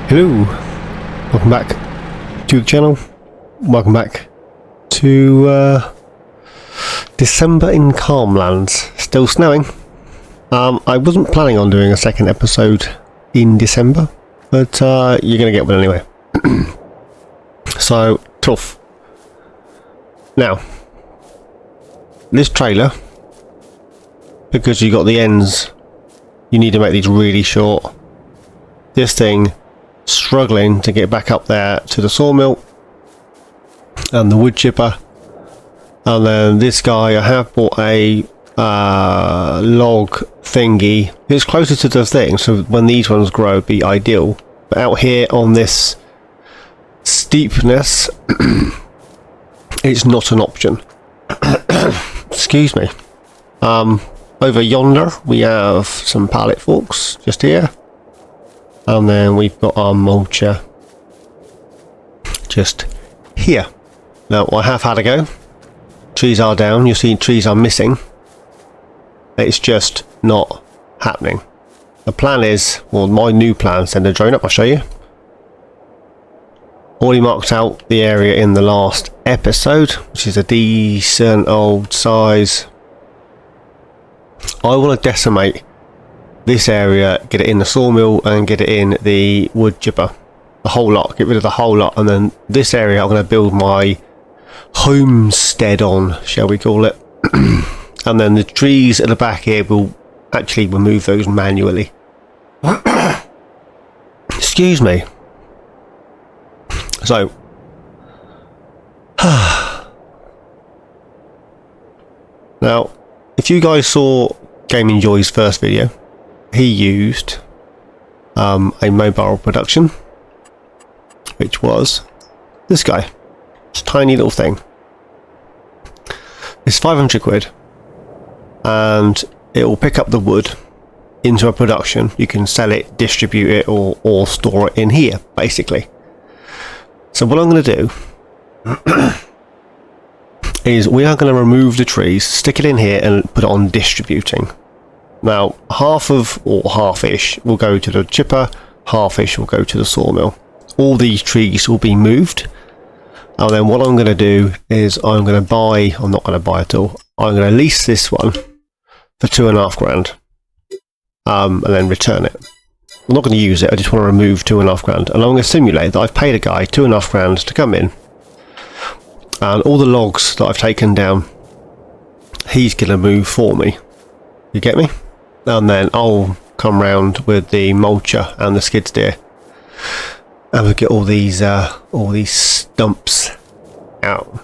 Hello, welcome back to the channel. Welcome back to December in Calmlands. Still snowing. I wasn't planning on doing a second episode in December, but you're gonna get one anyway. So tough. Now, this trailer, because you got the ends, you need to make these really short. This thing struggling to get back up there to the sawmill and the wood chipper, and then this guy, I have bought a log thingy. It's closer to the thing, so when these ones grow it'd be ideal, but out here on this steepness it's not an option. Excuse me. Over yonder we have some pallet forks just here. And then we've got our mulcher just here. Now, I have had a go. Trees are down. You'll see trees are missing. It's just not happening. The plan is, well, my new plan, send a drone up, I'll show you. Already marked out the area in the last episode, which is a decent old size. I want to decimate this area, get it in the sawmill and get it in the wood chipper, the whole lot, get rid of the whole lot, and then this area I'm going to build my homestead on, shall we call it. And then the trees at the back here will actually remove those manually. Excuse me. So now, if you guys saw Gaming Joy's first video, he used a mobile production, which was this guy. This tiny little thing. It's 500 quid, and it will pick up the wood into a production. You can sell it, distribute it, or store it in here, basically. So what I'm going to do is we are going to remove the trees, stick it in here, and put it on distributing. Now, half of, or half-ish, will go to the chipper, half-ish will go to the sawmill. All these trees will be moved, and then what I'm going to do is I'm going to buy, I'm not going to buy at all, I'm going to lease this one for £2.5 grand, and then return it. I'm not going to use it, I just want to remove £2.5 grand, and I'm going to simulate that I've paid a guy £2.5 grand to come in, and all the logs that I've taken down, he's going to move for me. You get me? And then I'll come round with the mulcher and the skid steer, and we'll get all these stumps out.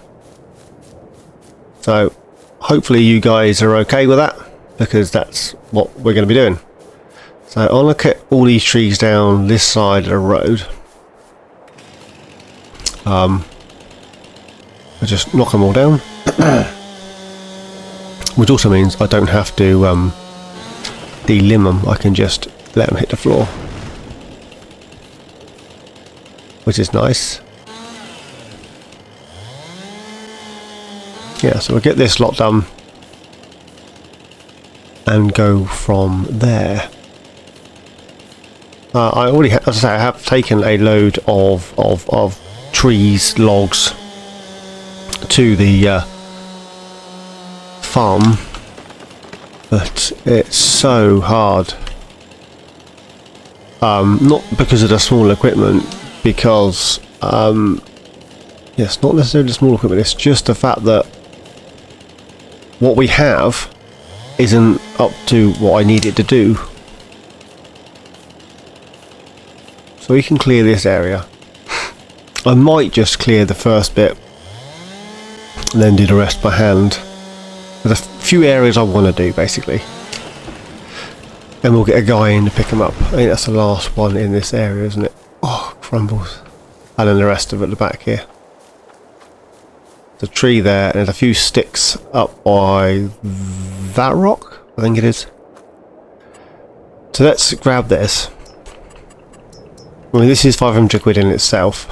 So hopefully you guys are okay with that, because that's what we're going to be doing. So I'll look at all these trees down this side of the road. I'll just knock them all down. Which also means I don't have to delimb them, I can just let them hit the floor, which is nice. Yeah, so we'll get this lot done and go from there. I already, as I say, I have taken a load of trees, logs to the farm, but it's so hard. Not because of the small equipment, because yes, not necessarily the small equipment, it's just the fact that what we have isn't up to what I need it to do. So we can clear this area. I might just clear the first bit and then do the rest by hand. There's a few areas I want to do, basically. And we'll get a guy in to pick them up. I think that's the last one in this area, isn't it? Oh, crumbles. And then the rest of it at the back here. There's a tree there, and there's a few sticks up by that rock, I think it is. So let's grab this. I mean, this is 500 quid in itself,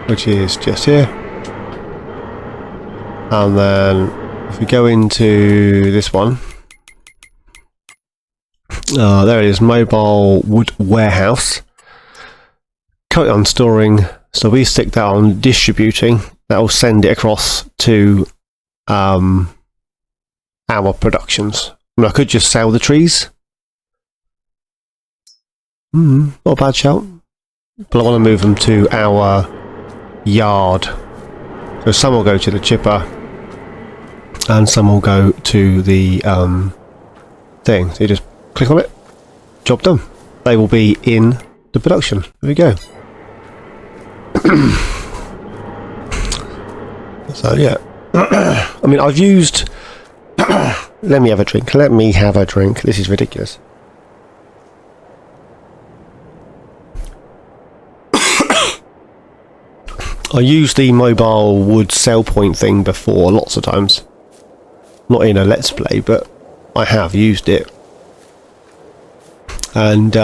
which is just here. And then if we go into this one, There it is, mobile wood warehouse. Currently on storing, so we stick that on distributing. That will send it across to our productions. I mean, I could just sell the trees. Not a bad shout. But I want to move them to our yard. So some will go to the chipper, and some will go to the thing. So you just click on it, job done. They will be in the production. There we go. So yeah, I mean, I've used. Let me have a drink. Let me have a drink. This is ridiculous. I used the mobile wood sell point thing before lots of times. Not in a let's play, but I have used it. And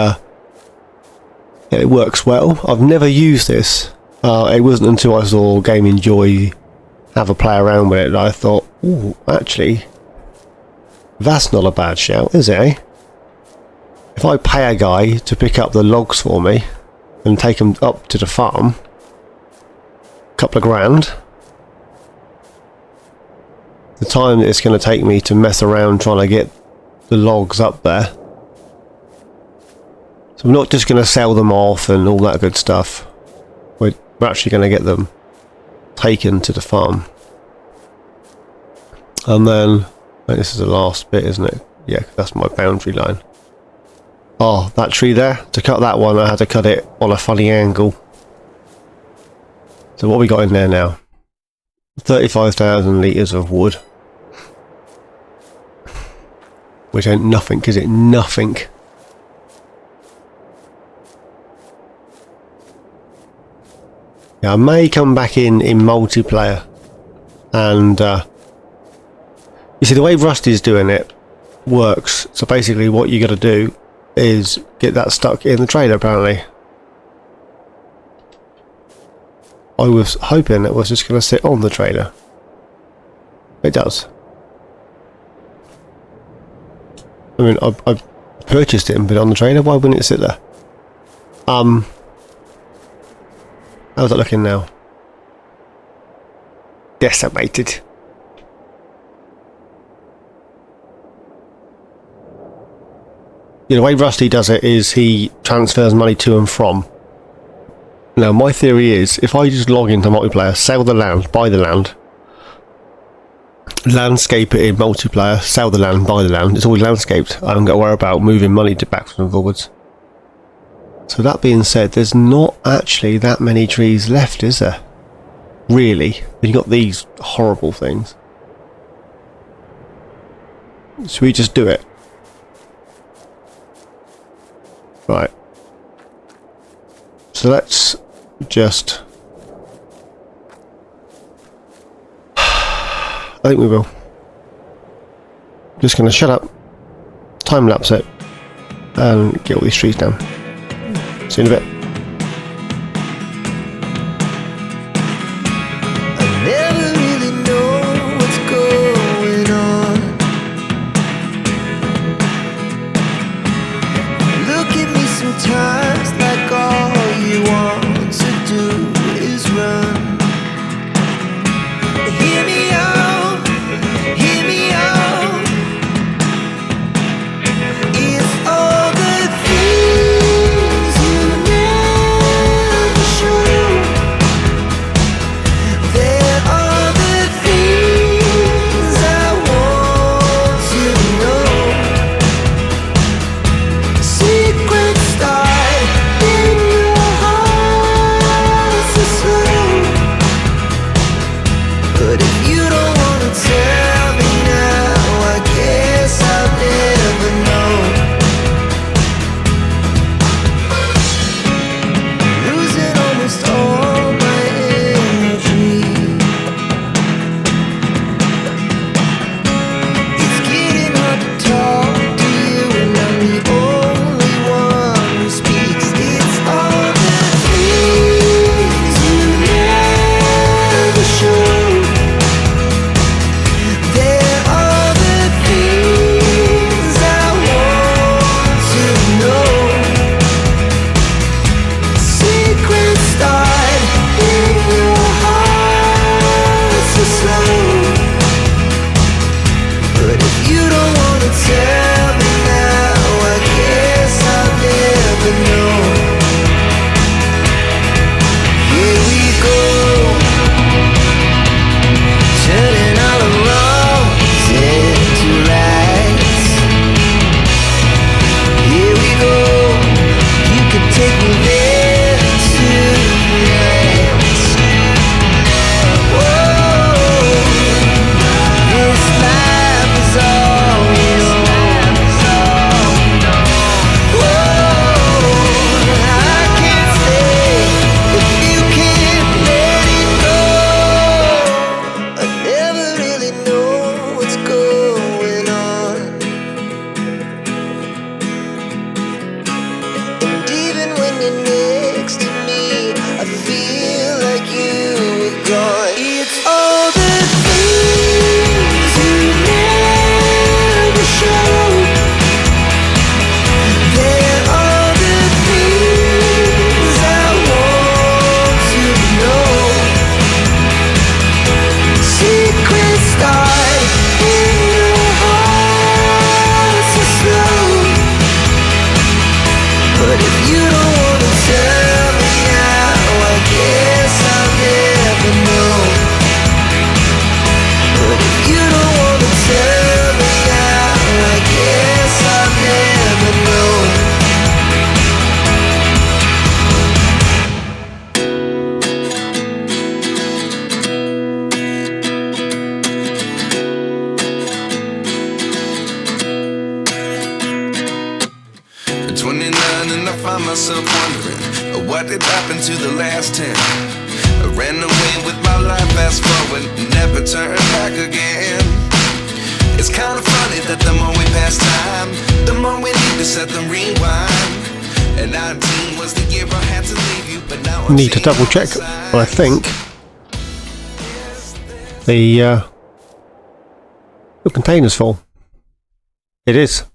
it works well. I've never used this. It wasn't until I saw Game Enjoy have a play around with it that I thought, ooh, actually, that's not a bad shout, is it, eh? If I pay a guy to pick up the logs for me and take them up to the farm, couple of grand, the time that it's going to take me to mess around trying to get the logs up there. So I'm not just going to sell them off and all that good stuff. We're actually going to get them taken to the farm. And then, this is the last bit, isn't it? Yeah, that's my boundary line. Oh, that tree there, to cut that one I had to cut it on a funny angle. So what we got in there now? 35,000 litres of wood. Which ain't nothing, is it? Nothing. Yeah, I may come back in multiplayer. And, you see, the way Rusty's doing it works. So basically what you got to do is get that stuck in the trailer, apparently. I was hoping it was just going to sit on the trailer. It does. I mean, I purchased it and put it on the trailer. Why wouldn't it sit there? How's that looking now? Decimated. Yeah, the way Rusty does it is he transfers money to and from. Now, my theory is, if I just log into multiplayer, sell the land, buy the land, landscape it in multiplayer, sell the land, buy the land, it's always landscaped. I don't got to worry about moving money to backwards and forwards. So that being said, there's not actually that many trees left, is there? Really? You've got these horrible things. Should we just do it? Right. So let's just... I think we will. Just going to shut up, time lapse it, and get all these trees down. See you in a bit. I never really know what's going on. Look at me sometimes like all you want to do is run. Hear me out, hear me out. It's all the things you never show. There are the things I want to know. Secret stars. 29 and I find myself wondering what did happen to the last 10. I ran away with my life, fast forward, never turn back again. It's kind of funny that the more we pass time, the more we need to set the rewind. And 19 was the year I had to leave you, but now I'm Need to double check. I think the container's full. It is.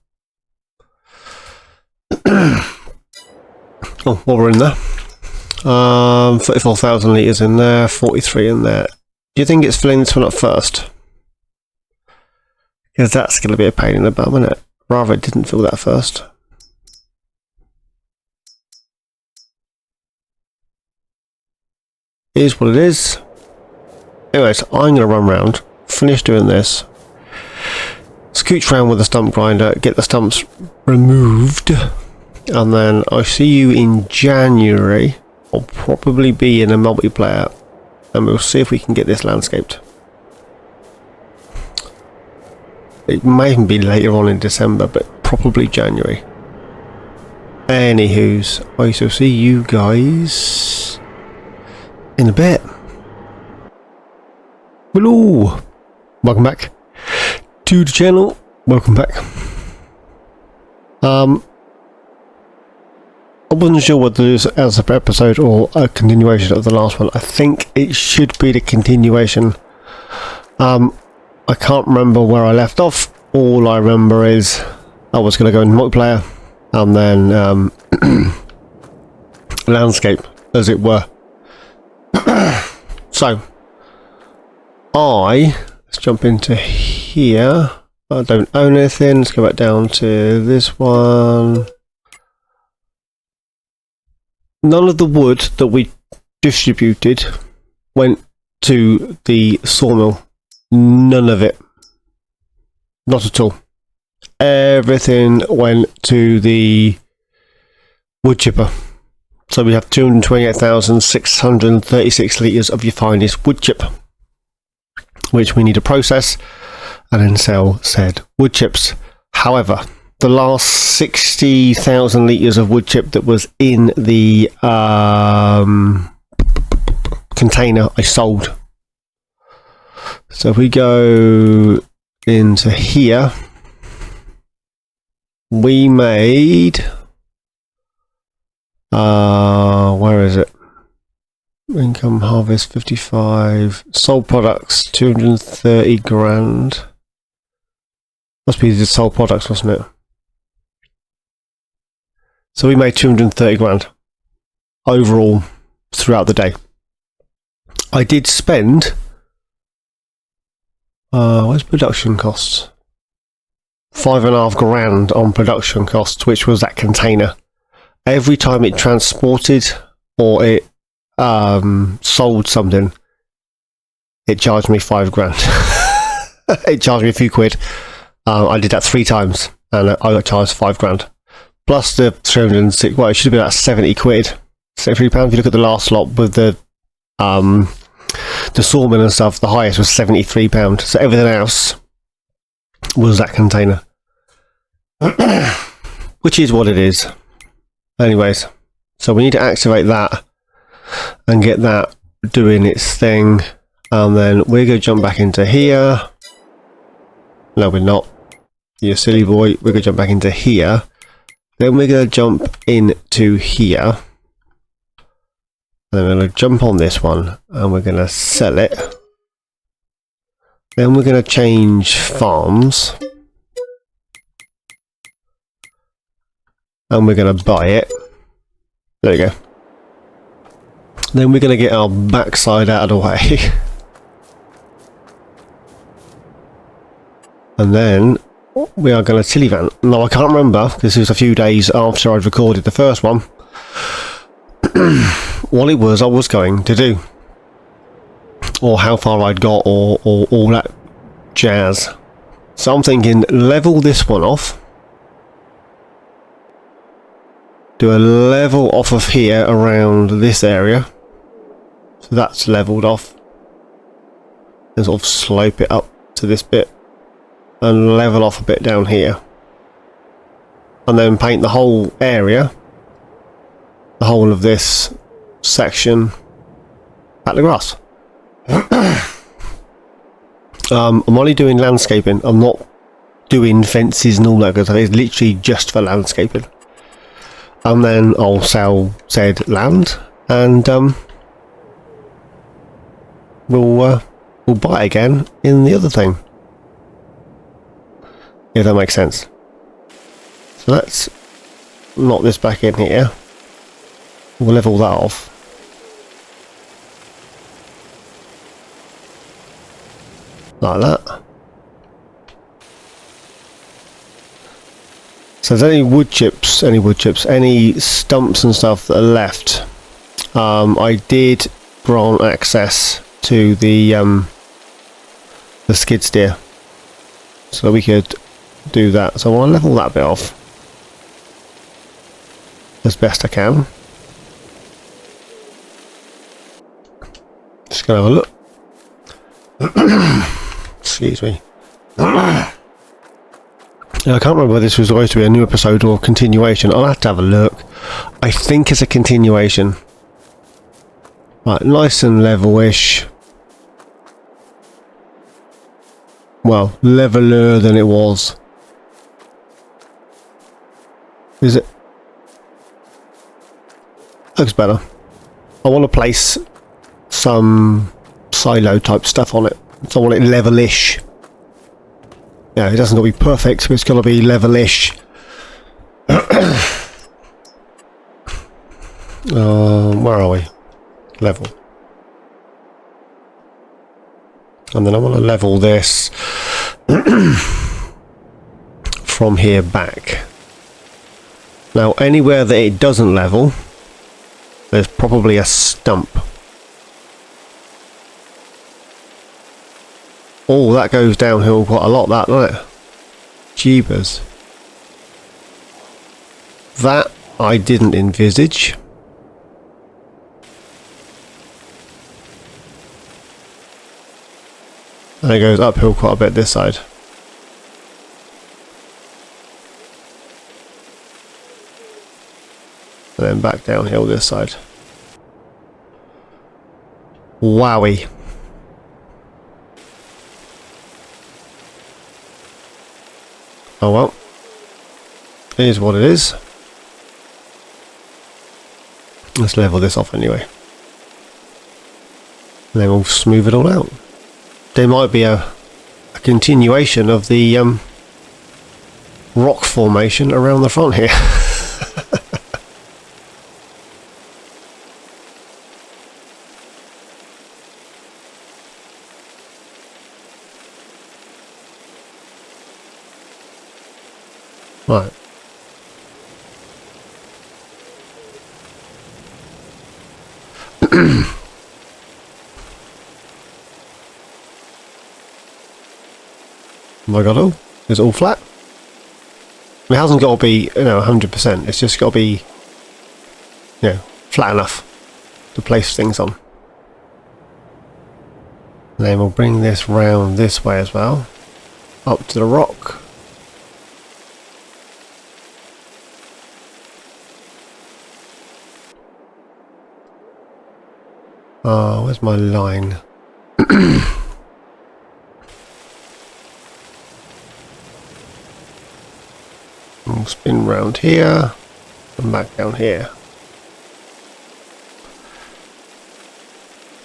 Oh, while we're in there, 34,000 litres in there, 43 in there. Do you think it's filling this one up first? Because that's going to be a pain in the bum, isn't it? Rather it didn't fill that first. It is what it is. Anyways, I'm going to run round, finish doing this, scooch around with the stump grinder, get the stumps removed, and then I see you in January. I'll probably be in a multiplayer, and we'll see if we can get this landscaped. It may even be later on in December, but probably January. Anywho's, I shall see you guys in a bit. Hello! Welcome back to the channel. Welcome back. I wasn't sure whether this was as an episode or a continuation of the last one. I think it should be the continuation. I can't remember where I left off. All I remember is I was going to go into multiplayer and then landscape, as it were. So, let's jump into here. I don't own anything. Let's go back down to this one. None of the wood that we distributed went to the sawmill. None of it. Not at all. Everything went to the wood chipper. So we have 228,636 litres of your finest wood chip, which we need to process and then sell said wood chips. However, the last 60,000 litres of wood chip that was in the container I sold. So if we go into here, we made where is it? Income harvest 55, sold products 230 grand. Must be the sold products, wasn't it? So we made 230 grand overall throughout the day. I did spend where's production costs? 5.5 grand on production costs, which was that container. Every time it transported or it sold something, it charged me 5 grand. It charged me a few quid. I did that 3 times and I got charged 5 grand. Plus the 306, well, it should have been about 70 quid. £73. If you look at the last lot with the sawmill and stuff, the highest was £73. So everything else was that container. Which is what it is. Anyways, so we need to activate that and get that doing its thing, and then we're going to jump back into here. No, we're not. You silly boy. We're going to jump back into here. Then we're going to jump into here. And then we're going to jump on this one and we're going to sell it. Then we're going to change farms. And we're going to buy it. There we go. Then we're going to get our backside out of the way. And then we are going to tilly van. Now I can't remember, this was a few days after I'd recorded the first one, what it was I was going to do. Or how far I'd got, or all that jazz. So I'm thinking, level this one off. Do a level off of here around this area. So that's leveled off. And sort of slope it up to this bit. And level off a bit down here. and then paint the whole area, the whole of this section, back to grass. I'm only doing landscaping. I'm not doing fences and all that because it's literally just for landscaping. And then I'll sell said land, and we'll buy it again in the other thing. If that makes sense. So let's knock this back in here. We'll level that off. Like that. So if there's any stumps and stuff that are left, I did grant access to the skid steer, so we could do that. So I'll level that bit off as best I can. Just gonna have a look. Excuse me. I can't remember whether this was supposed to be a new episode or a continuation. I'll have to have a look. I think it's a continuation. Right, nice and level-ish. Well, leveler than it was. Is it? Looks better. I want to place some silo type stuff on it. So I want it level-ish. Yeah, it doesn't got to be perfect, but it's got to be level-ish. Where are we? Level. And then I want to level this from here back. Now, anywhere that it doesn't level, there's probably a stump. Oh, that goes downhill quite a lot, that, doesn't it? Jeebus. That I didn't envisage. And it goes uphill quite a bit this side. And then back downhill this side. Wowie. Oh well. It is what it is. Let's level this off anyway. And then we'll smooth it all out. There might be a continuation of the rock formation around the front here. Right. Oh my god, oh, is it all flat? It hasn't got to be, 100%. It's just got to be, flat enough to place things on. And then we'll bring this round this way as well, up to the rock. Oh, where's my line? We'll spin round here and back down here.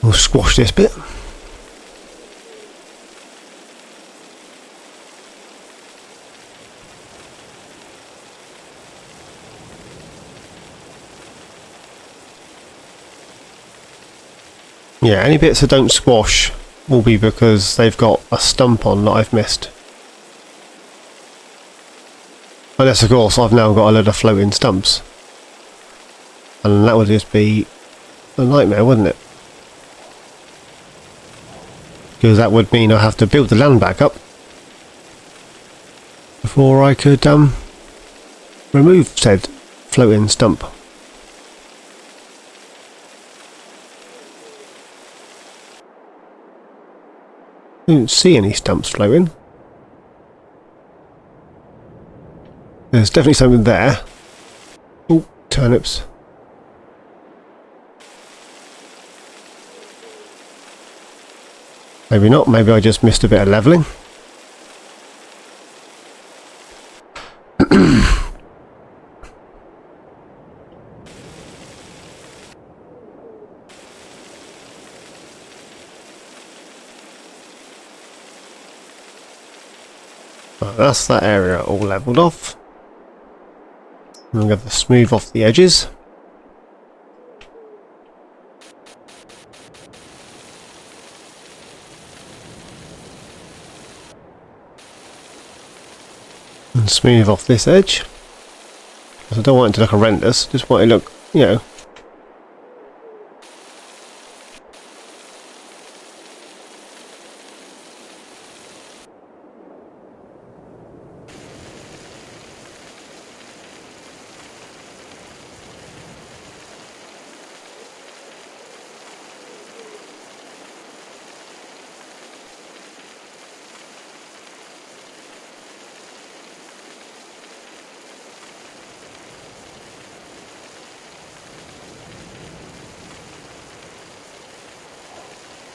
We'll squash this bit. Yeah, any bits that don't squash will be because they've got a stump on that I've missed. Unless, of course, I've now got a load of floating stumps. And that would just be a nightmare, wouldn't it? Because that would mean I have to build the land back up before I could remove said floating stump. I didn't see any stumps floating. There's definitely something there. Oh, turnips. Maybe not, maybe I just missed a bit of levelling. Right, that's that area all levelled off. I'm going to smooth off the edges. And smooth off this edge. Because I don't want it to look horrendous, just want it to look, you know.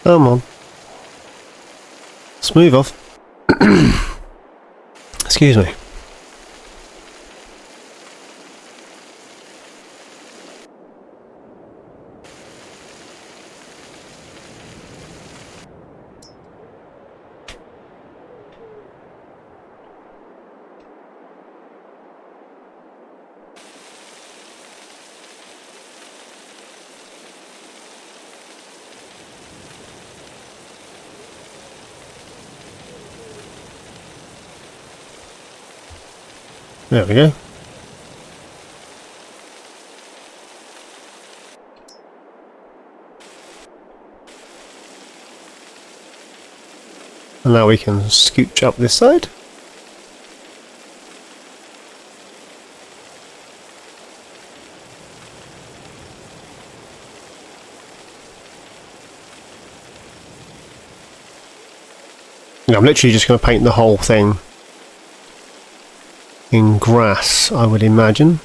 Come on. Smooth off. Excuse me. There we go. And now we can scooch up this side. I'm literally just going to paint the whole thing in grass, I would imagine.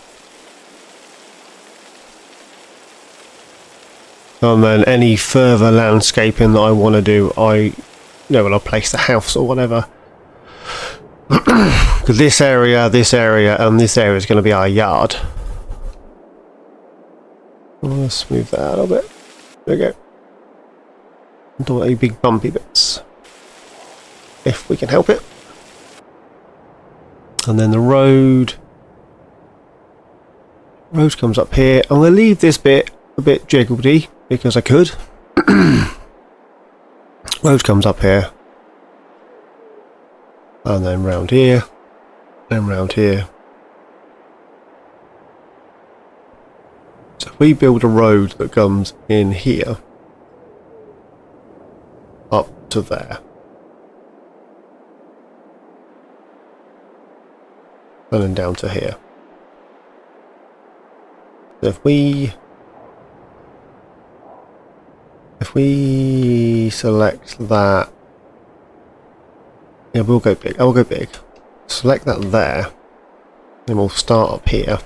And then any further landscaping that I want to do, when I place the house or whatever. Because this area, and this area is going to be our yard. I'll smooth that out a little bit. There we go. Don't want any big bumpy bits. If we can help it. And then the road comes up here. I'm going to leave this bit a bit jiggledy because I could. Road comes up here. And then round here. And round here. So if we build a road that comes in here. Up to there. And then down to here. So if we select that, yeah, we'll go big. I'll go big. Select that there, then we'll start up here.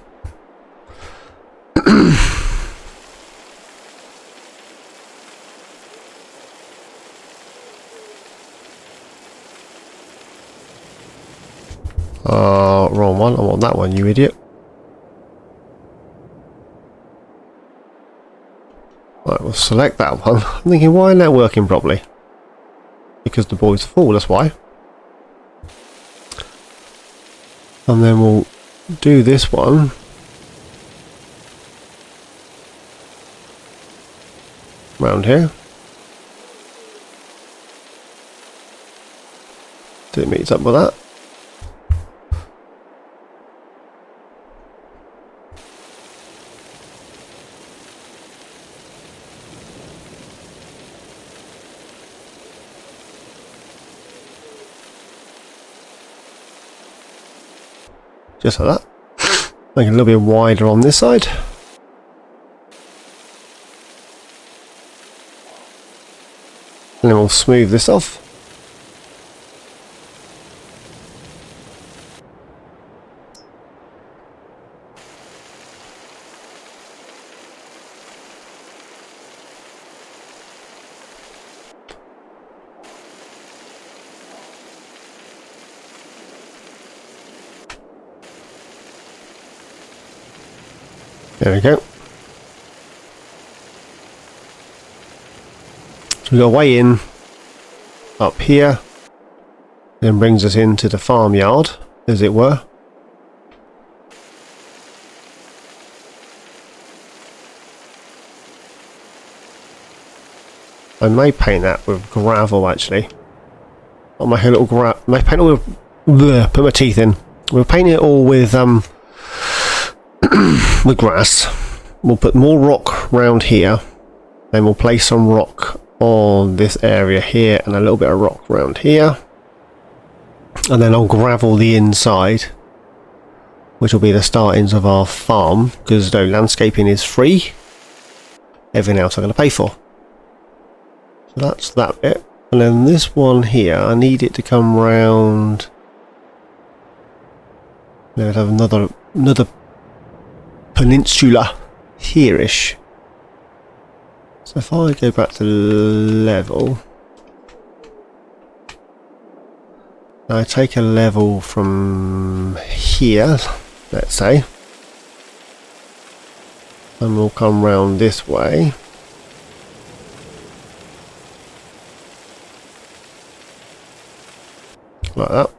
Wrong one. I want that one, you idiot. Right, we'll select that one. I'm thinking, why isn't that working properly? Because the boys are full, that's why. And then we'll do this one. Round here. So it meets up with that. Just like that. Make it a little bit wider on this side. And then we'll smooth this off. There we go. So we got a way in up here, then brings us into the farmyard, as it were. I may paint that with gravel actually. I'll make a little may paint it with put my teeth in. We'll paint it all with with grass. We'll put more rock round here, then we'll place some rock on this area here and a little bit of rock around here, and then I'll gravel the inside, which will be the startings of our farm, because though landscaping is free, everything else I'm going to pay for. So that's that bit, and then this one here I need it to come round. Let's have another peninsula here-ish. So if I go back to level, I take a level from here, let's say, and we'll come round this way. Like that.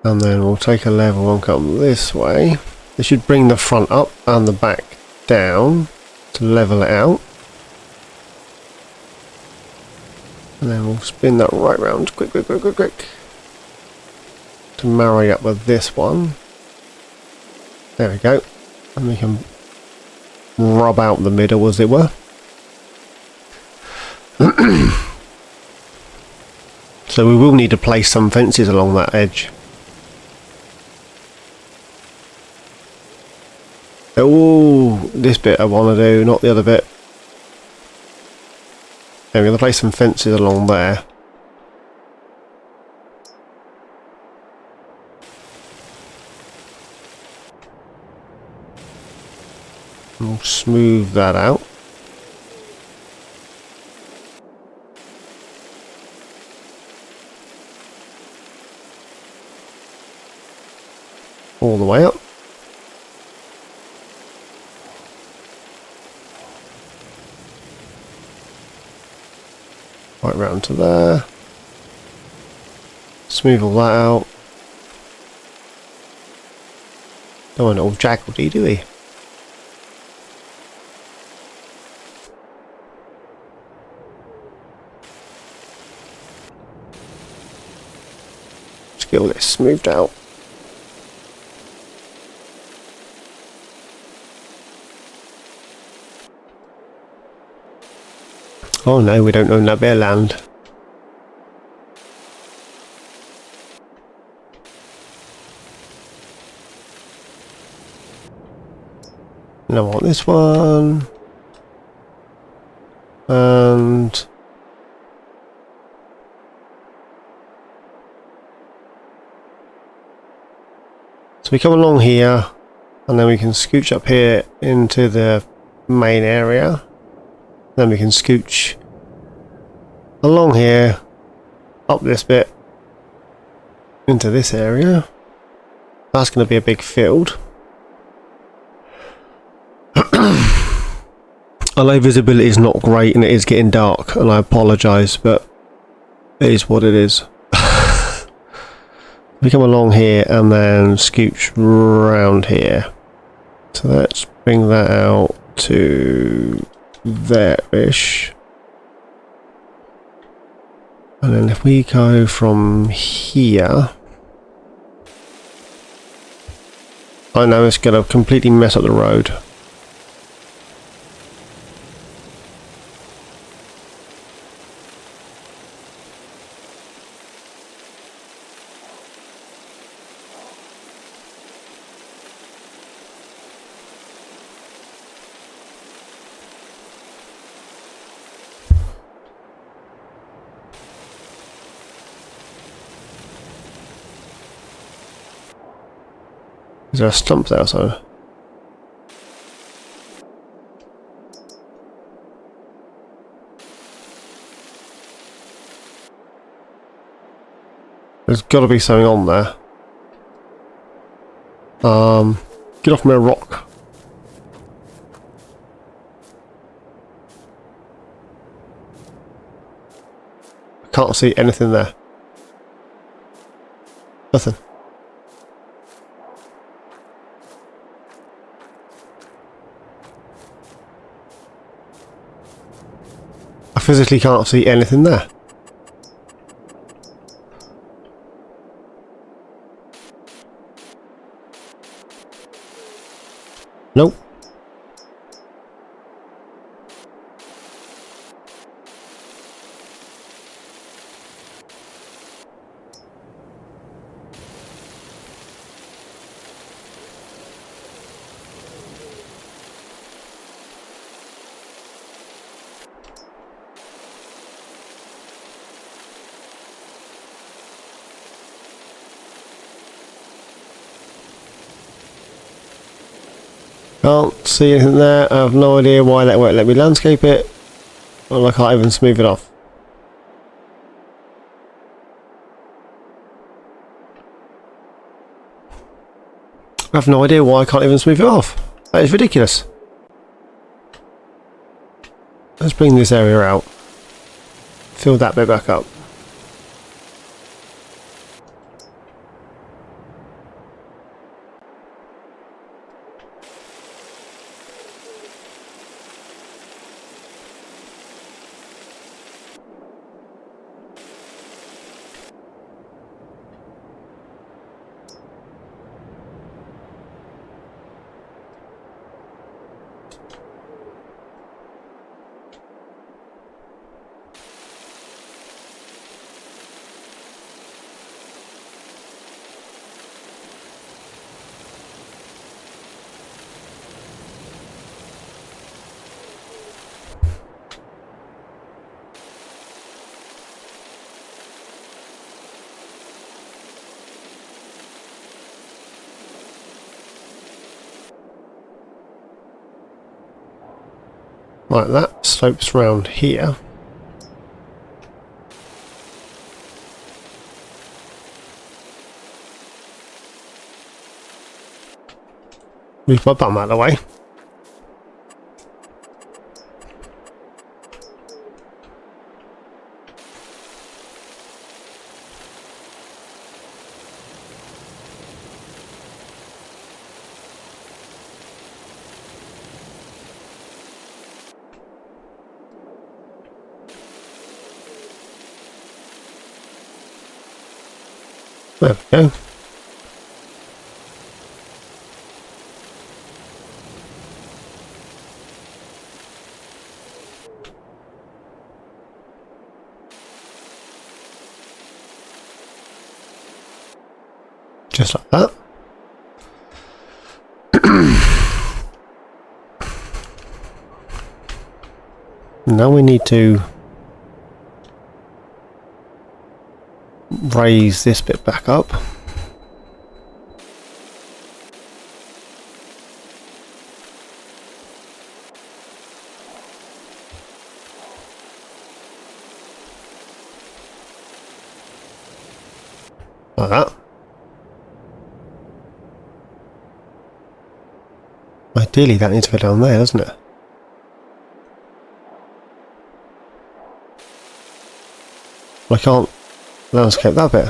And then we'll take a level and come this way. This should bring the front up and the back down to level it out. And then we'll spin that right round, quick, to marry up with this one. There we go. And we can rub out the middle, as it were. So we will need to place some fences along that edge. Oh, this bit I want to do, not the other bit. Okay, we're going to place some fences along there. We'll smooth that out. All the way up. Right round to there. Smooth all that out. Don't want it all jaggledy, do we? Let's get all this smoothed out. Oh no, we don't own that bit of land. And I want this one. And so we come along here, and then we can scooch up here into the main area. Then we can scooch along here, up this bit, into this area. That's going to be a big field. I know visibility is not great and it is getting dark, and I apologise, but it is what it is. We come along here and then scooch round here. So let's bring that out to there-ish. And then if we go from here, I know it's going to completely mess up the road. Is there a stump there or something? There's got to be something on there. Get off my rock. Can't see anything there. Nothing. I physically can't see anything there. Nope. Can't see anything there. I have no idea why that won't let me landscape it. Well, I can't even smooth it off. I have no idea why I can't even smooth it off. That is ridiculous. Let's bring this area out. Fill that bit back up. Right, that slopes round here. Move my bum out of the way. There we go. Just like that. Now we need to raise this bit back up. Like that. Ideally that needs to go down there, doesn't it? I can't landscape that bit.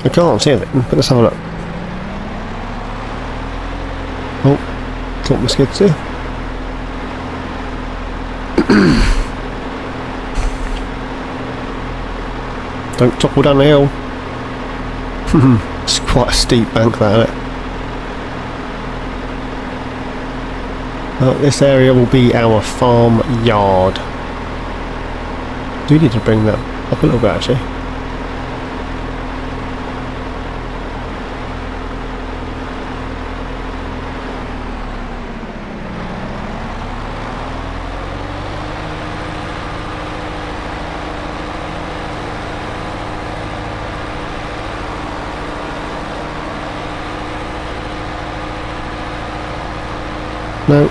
I can't see anything, but let's have a look. Oh, thought my skids here. Don't topple down the hill. It's quite a steep bank, that, isn't it? Well, this area will be our farm yard. Do we need to bring that up a little bit, actually? No.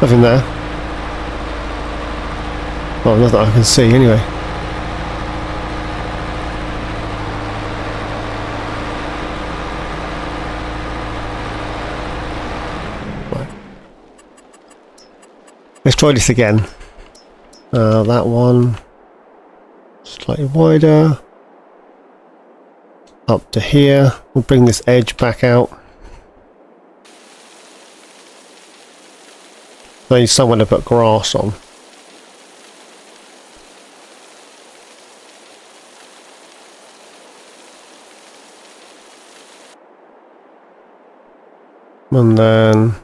Nothing there. Oh, not that I can see anyway. Right. Let's try this again. That one. Slightly wider. Up to here. We'll bring this edge back out. I need somewhere to put grass on. And then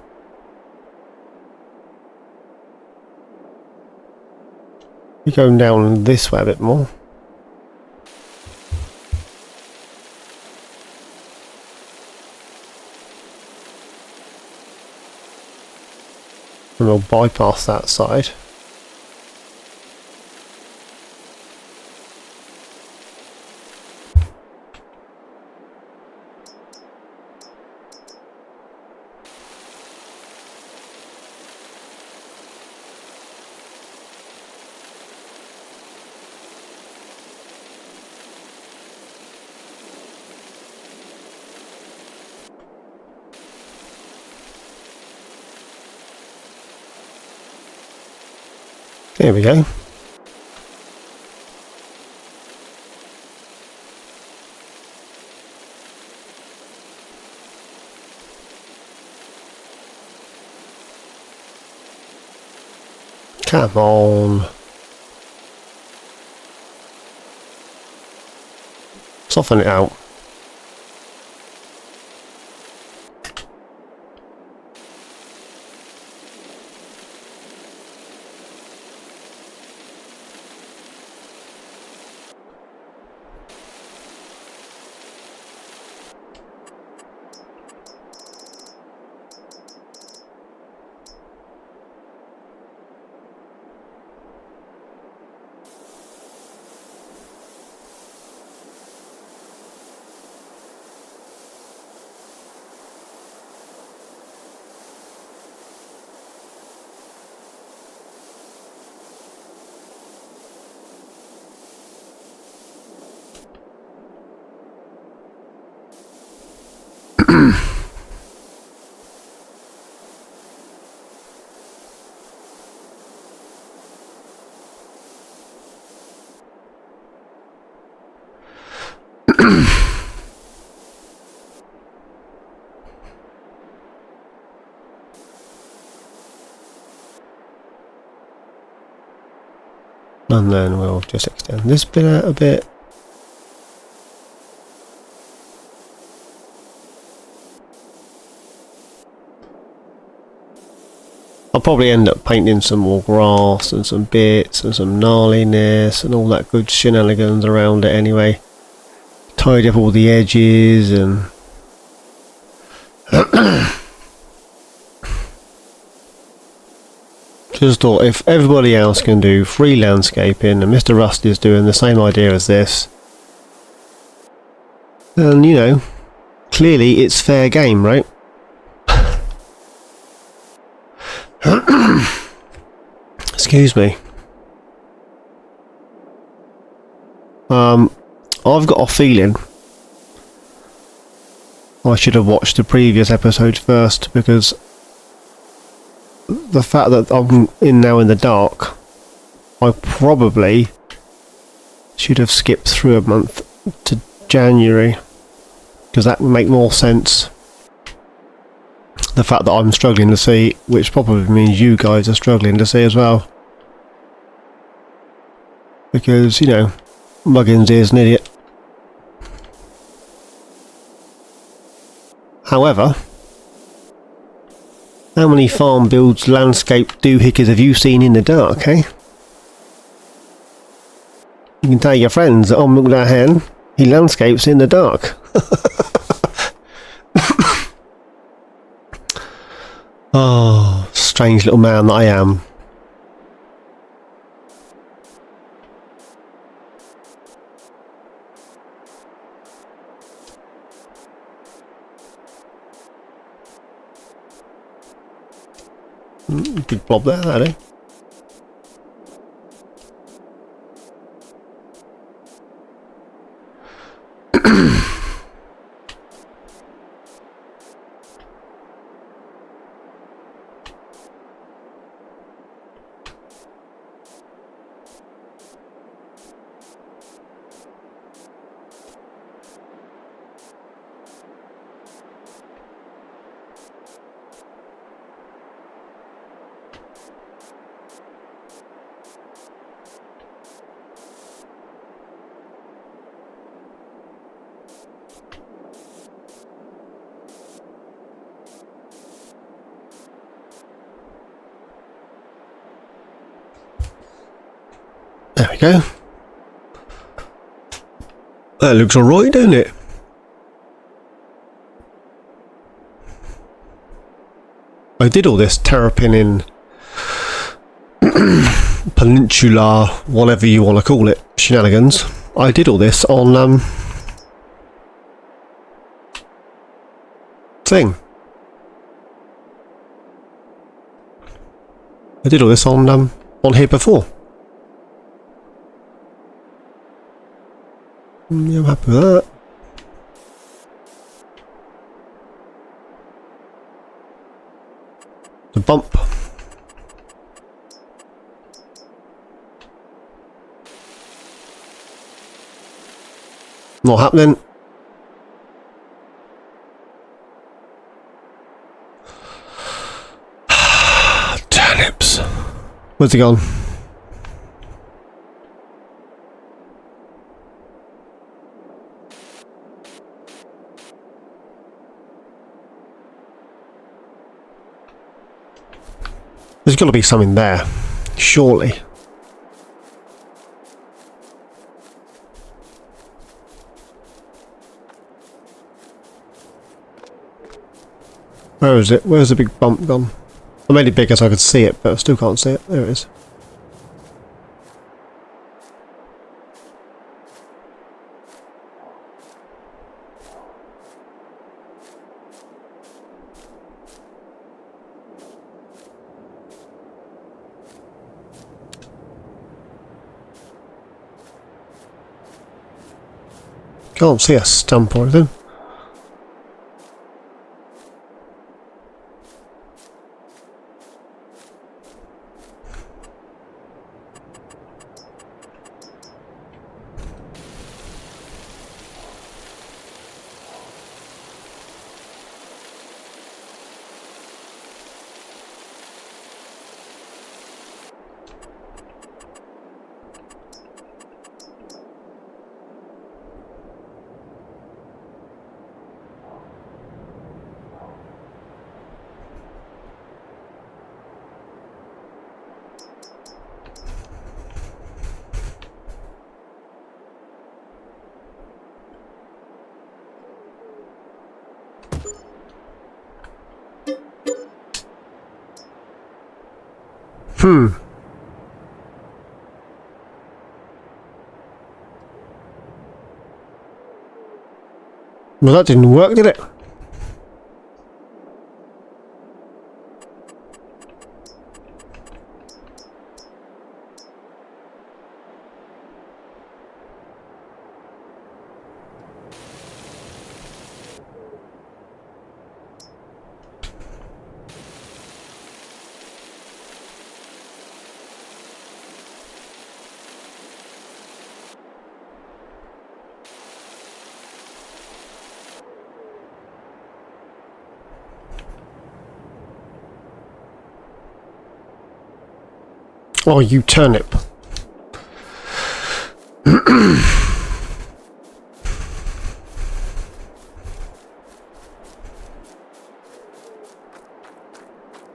we're going down this way a bit more. And we'll bypass that side. There we go. Come on. Soften it out. And then we'll just extend this bit out a bit. I'll probably end up painting some more grass and some bits and some gnarliness and all that good shenanigans around it anyway. Tidy up all the edges and just thought if everybody else can do free landscaping and Mr. Rusty is doing the same idea as this, then you know, clearly it's fair game, right? Excuse me. I've got a feeling I should have watched the previous episode first, because the fact that I'm now in the dark, I probably should have skipped through a month to January, because that would make more sense. The fact that I'm struggling to see, which probably means you guys are struggling to see as well, because, you know, Muggins is an idiot. However, how many farm builds, landscape doohickeys have you seen in the dark, eh? You can tell your friends that on MilkThatHen, he landscapes in the dark. Oh, strange little man that I am. Big blob there, that eh? There we go. That looks alright, don't it? I did all this terrapin peninsula, whatever you want to call it, shenanigans. I did all this on thing. I did all this on here before. Yeah, I'm happy with that. The bump. Not happening. Turnips. Where's he gone? There's got to be something there, surely. Where is it? Where's the big bump gone? I made it bigger so I could see it, but I still can't see it. There it is. Can't see a stump or anything. Well, that didn't work, did it? Oh, you turnip.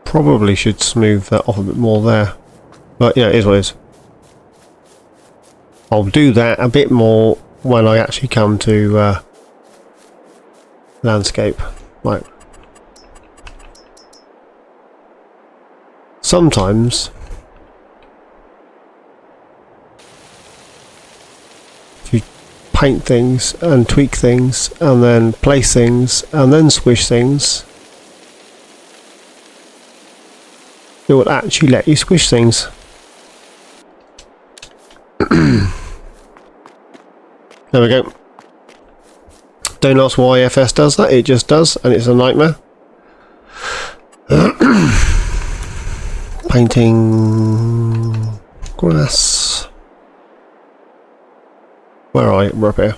Probably should smooth that off a bit more there. But yeah, it is what it is. I'll do that a bit more when I actually come to landscape. Right. Sometimes if you paint things and tweak things and then place things and then squish things, it will actually let you squish things. There we go. Don't ask why FS does that, it just does, and it's a nightmare. Painting grass. Where are you? We're up here.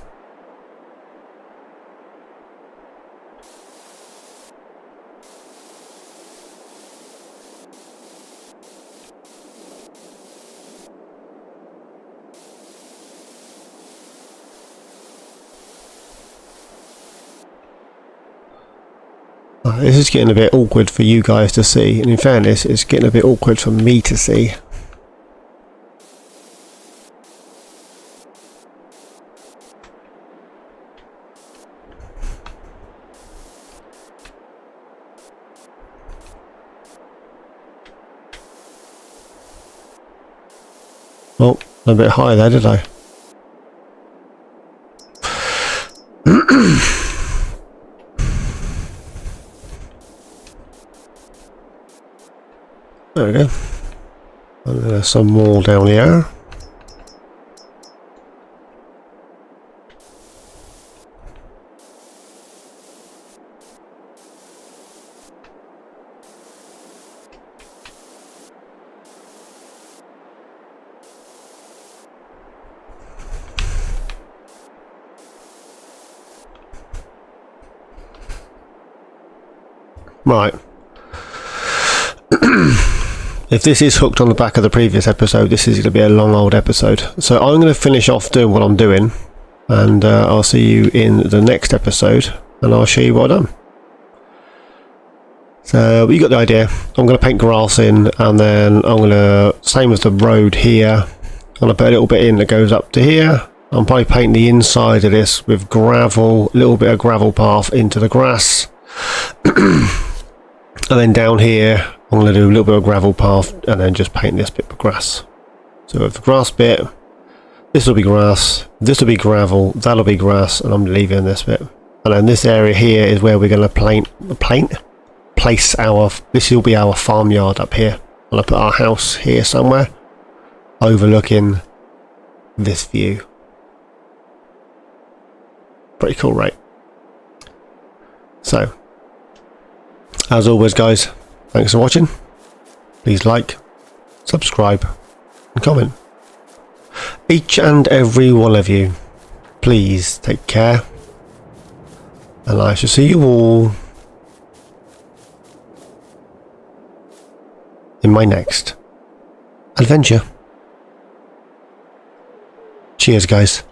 This is getting a bit awkward for you guys to see, and in fairness, it's getting a bit awkward for me to see. Oh, a bit high there, did I? There we go. And there's some more down here. Right. If this is hooked on the back of the previous episode, this is going to be a long old episode. So I'm going to finish off doing what I'm doing, and I'll see you in the next episode, and I'll show you what I've done. So you got the idea. I'm going to paint grass in, and then I'm going to, same as the road here, I'm going to put a little bit in that goes up to here. I'm probably painting the inside of this with gravel, a little bit of gravel path into the grass. And then down here I'm going to do a little bit of gravel path and then just paint this bit of grass. So with the grass bit, this will be grass, this will be gravel, that'll be grass, and I'm leaving this bit. And then this area here is where we're going to place our, this will be our farmyard up here. I'm going to put our house here somewhere, overlooking this view. Pretty cool, right? So, as always guys, thanks for watching. Please like, subscribe and comment. Each and every one of you, please take care, and I shall see you all in my next adventure. Cheers guys.